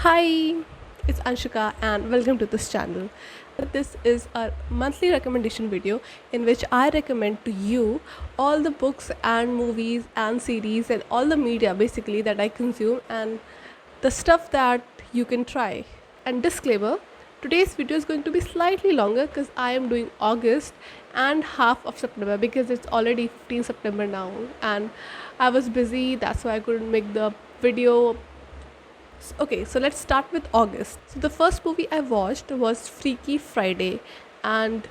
Hi, it's Anshika and welcome to this channel. This is a monthly recommendation video in which I recommend to you all the books and movies and series and all the media basically that I consume and the stuff that you can try. And disclaimer, today's video is going to be slightly longer because I am doing August and half of September because it's already 15 September now and I was busy, that's why I couldn't make the video. Okay, so let's start with August. So the first movie I watched was Freaky Friday, and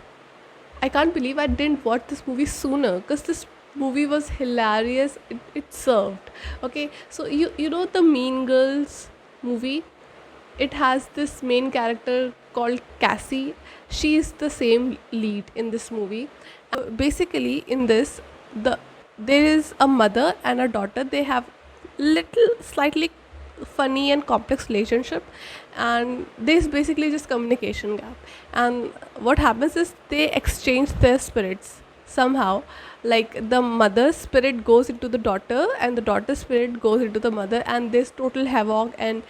I can't believe I didn't watch this movie sooner because this movie was hilarious. It served. Okay, so you know the Mean Girls movie. It has this main character called Cassie. She's the same lead in this movie. Basically, in this, there is a mother and a daughter. They have little slightly funny and complex relationship, and there's basically just communication gap. And what happens is they exchange their spirits somehow. Like the mother's spirit goes into the daughter, and the daughter's spirit goes into the mother, and there's total havoc and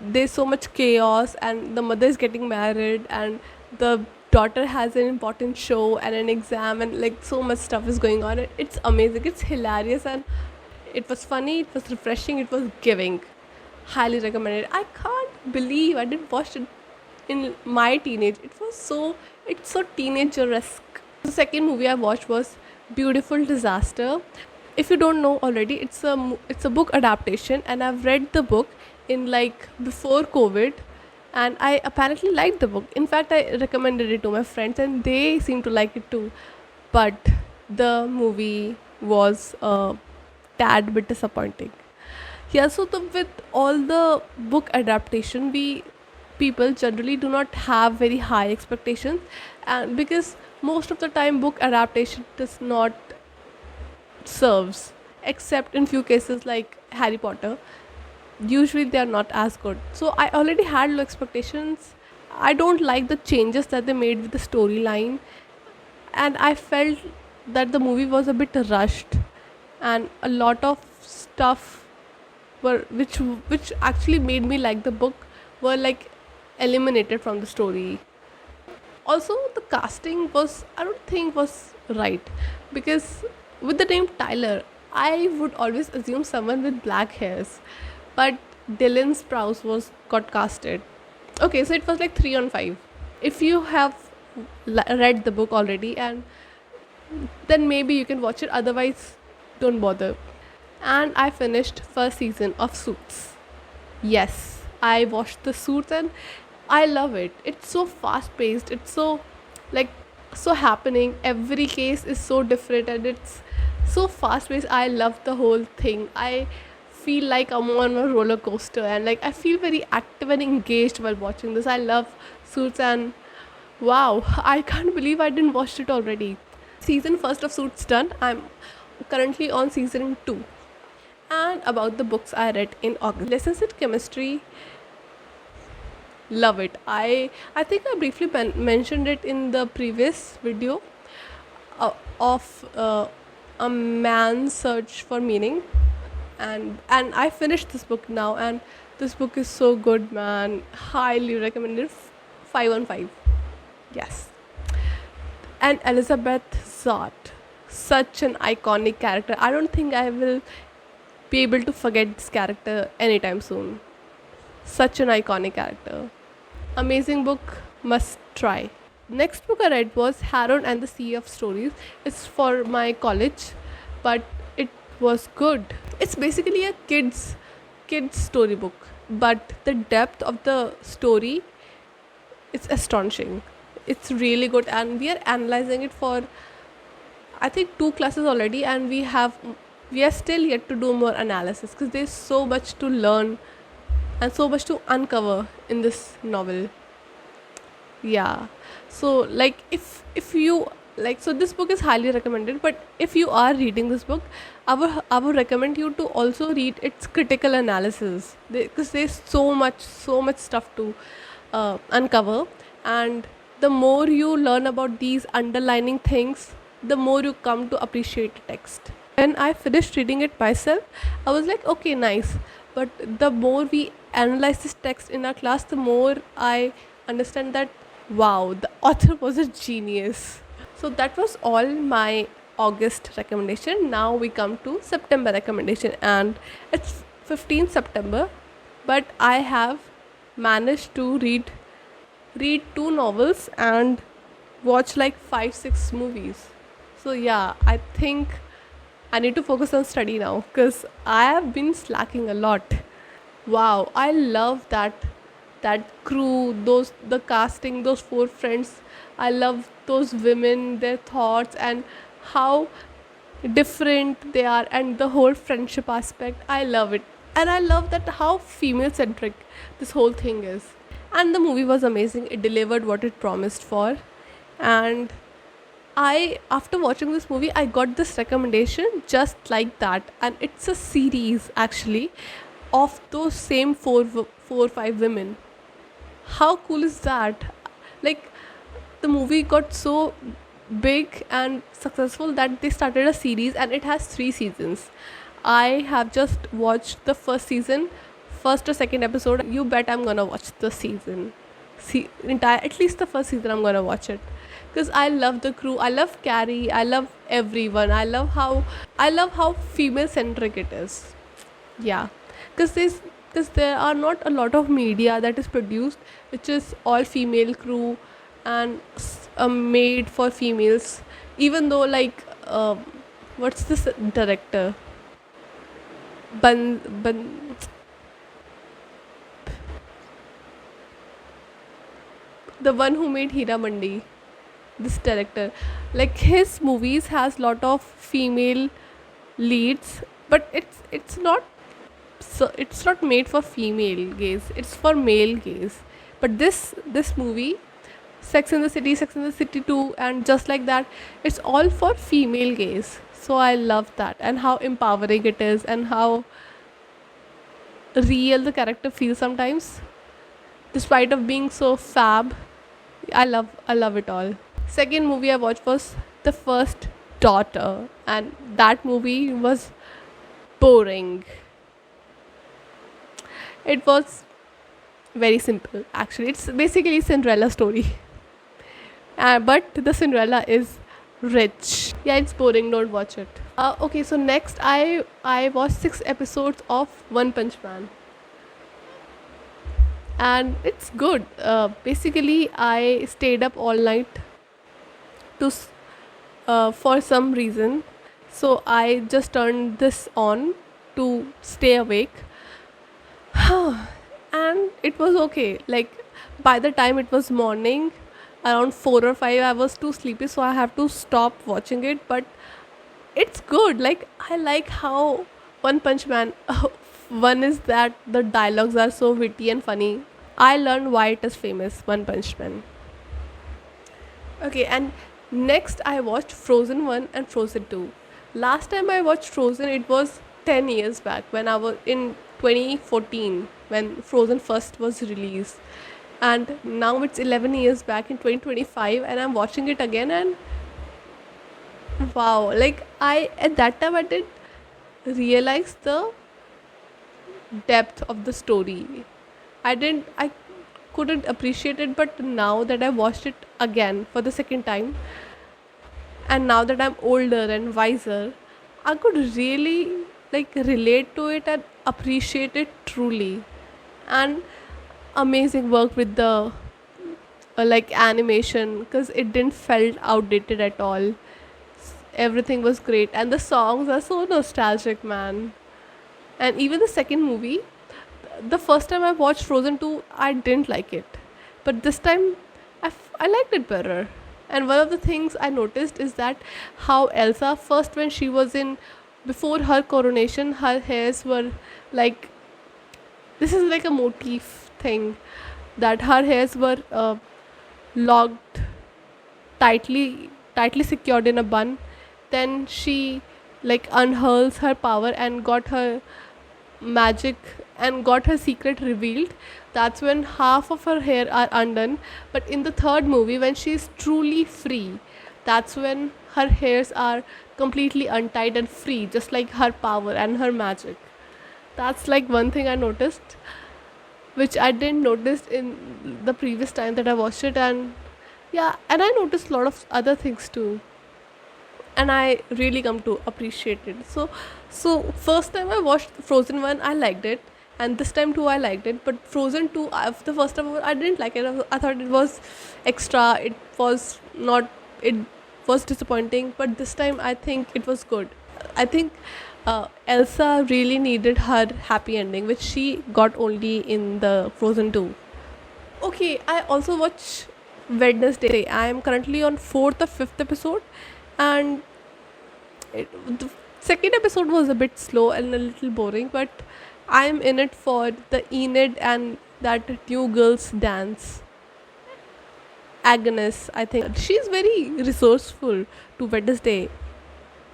there's so much chaos, and the mother is getting married and the daughter has an important show and an exam, and like so much stuff is going on. It's amazing, it's hilarious, and it was funny, it was refreshing, it was giving. Highly recommended. I can't believe I didn't watch it in my teenage. It's so teenager-esque. The second movie I watched was Beautiful Disaster. If you don't know already, it's a book adaptation, and I've read the book in like before COVID, and I apparently liked the book. In fact, I recommended it to my friends, and they seem to like it too. But the movie was a tad bit disappointing. Yeah, so with all the book adaptation, we people generally do not have very high expectations, and because most of the time book adaptation does not serves, except in few cases like Harry Potter. Usually they are not as good. So I already had low expectations. I don't like the changes that they made with the storyline, and I felt that the movie was a bit rushed, and a lot of stuff were which actually made me like the book were like eliminated from the story. Also, the casting was, I don't think, was right, because with the name Tyler, I would always assume someone with black hairs, but Dylan Sprouse was got casted. Okay, so it was like 3 on 5. If you have read the book already, and then maybe you can watch it, otherwise don't bother. And I finished first season of Suits. Yes, I watched the Suits and I love it. It's so fast paced. It's so like so happening. Every case is so different and it's so fast paced. I love the whole thing. I feel like I'm on a roller coaster, and like I feel very active and engaged while watching this. I love Suits, and wow, I can't believe I didn't watch it already. Season first of Suits done. I'm currently on season 2. And about the books I read in August. Lessons in Chemistry, love it. I think I briefly mentioned it in the previous video of a man's search for meaning, and I finished this book now, and this book is so good, man. Highly recommended. 5 on 5. Yes. And Elizabeth Zott, such an iconic character. I don't think I will be able to forget this character anytime soon. Such an iconic character. Amazing book, must try. Next book I read was Haroun and the Sea of Stories. It's for my college, but it was good. It's basically a kids storybook, but the depth of the story, it's astonishing. It's really good, and we are analyzing it for I think 2 classes already, and we are still yet to do more analysis because there's so much to learn and so much to uncover in this novel. Yeah, so like if you like, so this book is highly recommended, but if you are reading this book, I would recommend you to also read its critical analysis, because there's so much stuff to uncover, and the more you learn about these underlining things, the more you come to appreciate the text. When I finished reading it myself, I was like, okay, nice. but the more we analyze this text in our class, the more I understand that wow, the author was a genius. So that was all my August recommendation. Now we come to September recommendation, and it's 15th September, but I have managed to read two novels and watch like 5 6 movies. So yeah, I think I need to focus on study now because I have been slacking a lot. Wow, I love that crew, those the casting, those four friends. I love those women, their thoughts, and how different they are, and the whole friendship aspect. I love it, and I love that how female centric this whole thing is. And the movie was amazing. It delivered what it promised for, and I, after watching this movie, I got this recommendation just like that, and it's a series actually of those same four or five women. How cool is that? Like, the movie got so big and successful that they started a series, and it has 3 seasons. I have just watched the first season, first or second episode. You bet I'm gonna watch the season. See, entire, at least the first season I'm gonna watch it because I love the crew. I love Carrie. I love everyone. I love how female centric it is. Yeah, because there are not a lot of media that is produced which is all female crew and made for females. Even though like what's this director, Ban the one who made Hira Mandi, this director, like his movies has lot of female leads, but it's not made for female gaze, it's for male gaze. But this movie, Sex in the City 2, and just like that, it's all for female gaze. So I love that, and how empowering it is, and how real the character feels sometimes, despite of being so fab. I love it all. Second movie I watched was The First Daughter, and that movie was boring. It was very simple actually. It's basically Cinderella story. But the Cinderella is rich. Yeah, it's boring, don't watch it. Okay, so next I watched 6 episodes of One Punch Man, and it's good. Basically, I stayed up all night to for some reason, so I just turned this on to stay awake. And it was okay. Like, by the time it was morning, around 4 or 5, I was too sleepy, so I have to stop watching it. But it's good. Like, I like how One Punch Man, one is that the dialogues are so witty and funny. I learned why it is famous, One Punch Man. Okay, and next I watched Frozen 1 and Frozen 2. Last time I watched Frozen, it was 10 years back, when I was in 2014, when Frozen first was released. And now it's 11 years back in 2025, and I'm watching it again, and wow, like, I at that time I didn't realize the depth of the story. I couldn't appreciate it, but now that I watched it again for the second time, and now that I'm older and wiser, I could really like relate to it and appreciate it truly. And amazing work with the like animation, because it didn't felt outdated at all. Everything was great, and the songs are so nostalgic, man. And even the second movie, the first time I watched Frozen 2, I didn't like it, but this time I liked it better. And one of the things I noticed is that how Elsa, first when she was in, before her coronation, her hairs were like, this is like a motif thing, that her hairs were locked, tightly secured in a bun. Then she like unhurls her power and got her magic and got her secret revealed. That's when half of her hair are undone. But in the third movie, when she is truly free, that's when her hairs are completely untied and free, just like her power and her magic. That's like one thing I noticed, which I didn't notice in the previous time that I watched it. And yeah, and I noticed a lot of other things too, and I really come to appreciate it. So first time I watched Frozen 1, I liked it, and this time too I liked it. But Frozen 2, the first time I didn't like it. I thought it was extra. It was not. It was disappointing. But this time I think it was good. I think Elsa really needed her happy ending, which she got only in the Frozen 2. Okay, I also watch Wednesday. I am currently on fourth or fifth episode, and the second episode was a bit slow and a little boring, but I am in it for the Enid and that new girl's dance. Agnes, I think she's very resourceful to Wednesday.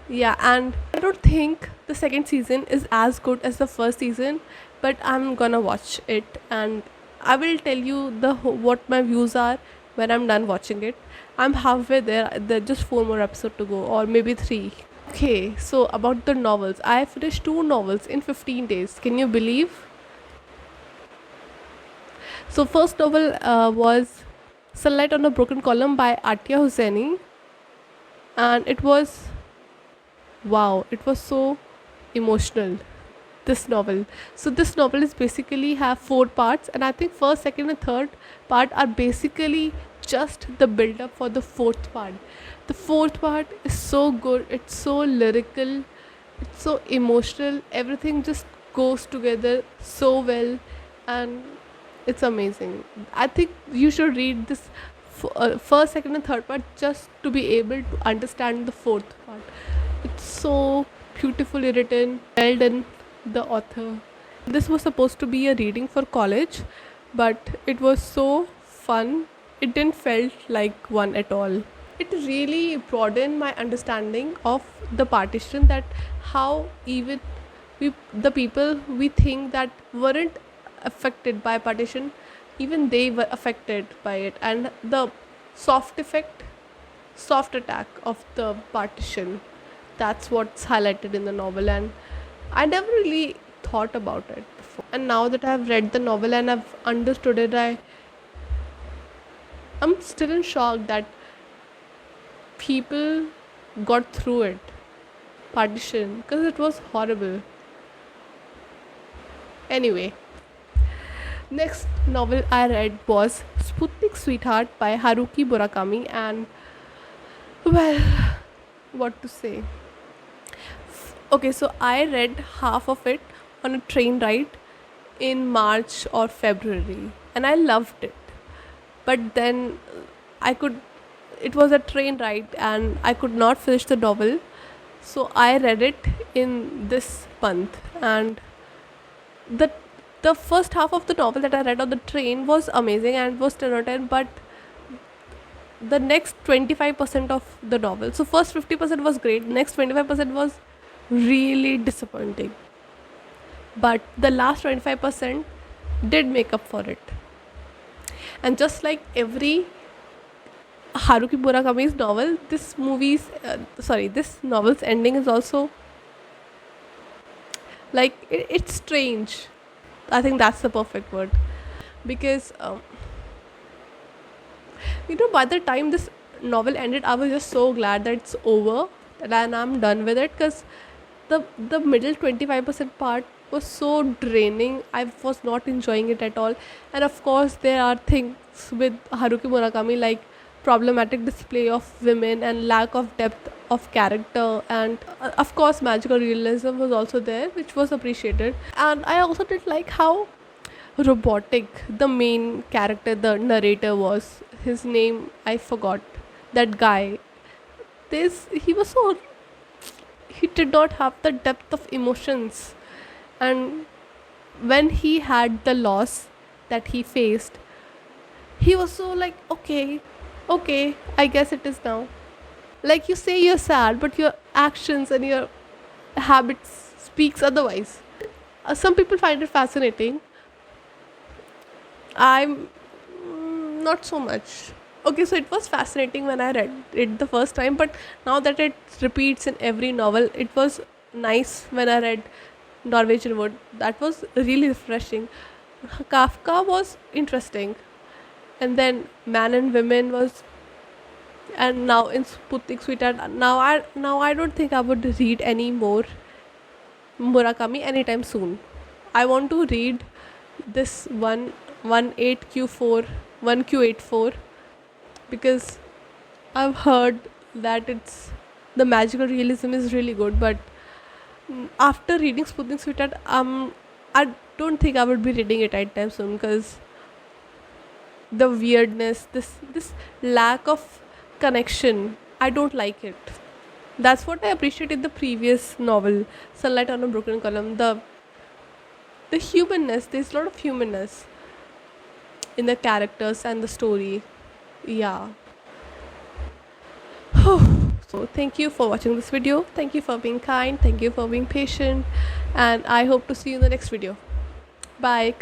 Yeah, and I don't think the second season is as good as the first season, but I'm gonna watch it and I will tell you what my views are when I'm done watching it. I'm halfway there. There are just four more episodes to go, or maybe three. Okay, so about the novels, I finished two novels in 15 days. Can you believe? So first novel was Sunlight on a Broken Column by Atia Husseini, and it was wow, it was so emotional, this novel. So this novel is basically have four parts, and I think first, second, and third part are basically just the build up for the fourth part. The fourth part is so good. It's so lyrical. It's so emotional. Everything just goes together so well, and it's amazing. I think you should read this first, second, and third part just to be able to understand the fourth part. It's so beautifully written, well done, the author. This was supposed to be a reading for college, but it was so fun. It didn't felt like one at all. It really broadened my understanding of the partition, that how even the people we think that weren't affected by partition, even they were affected by it, and the soft effect, soft attack of the partition, that's what's highlighted in the novel. And I never really thought about it before, and now that I've read the novel and I've understood it, I'm still in shock that people got through it, partition, because it was horrible. Anyway, next novel I read was Sputnik Sweetheart by Haruki Murakami, and well, what to say. Okay, so I read half of it on a train ride in March or February, and I loved it. But then I could, it was a train ride and I could not finish the novel, so I read it in this month. And the the first half of the novel that I read on the train was amazing and was 10 out of 10, but the next 25% of the novel, so first 50% was great, next 25% was really disappointing, but the last 25% did make up for it. And just like every Haruki Murakami's novel, this novel's ending is also like it's strange. I think that's the perfect word, because by the time this novel ended, I was just so glad that it's over and I'm done with it, because the middle 25% part was so draining. I was not enjoying it at all. And of course there are things with Haruki Murakami like problematic display of women and lack of depth of character, and of course magical realism was also there, which was appreciated. And I also did like how robotic the main character, the narrator, was. His name I forgot, that guy. This he was so, he did not have the depth of emotions. And when he had the loss that he faced, he was so like, okay, I guess it is now. Like, you say you're sad, but your actions and your habits speaks otherwise. Some people find it fascinating. I'm not so much. Okay, so it was fascinating when I read it the first time, but now that it repeats in every novel, it was nice when I read Norwegian Wood. That was really refreshing. Kafka was interesting, and then Man and Women was, and now in Sputnik Sweetheart. Now I don't think I would read any more Murakami anytime soon. I want to read this 118Q4 1Q84 because I've heard that it's the magical realism is really good, but after reading Sputnik Sweetheart, I don't think I would be reading it anytime soon because the weirdness, this lack of connection, I don't like it. That's what I appreciate in the previous novel, Sunlight on a Broken Column. The humanness. There's a lot of humanness in the characters and the story. Yeah. So thank you for watching this video. Thank you for being kind. Thank you for being patient. And I hope to see you in the next video. Bye.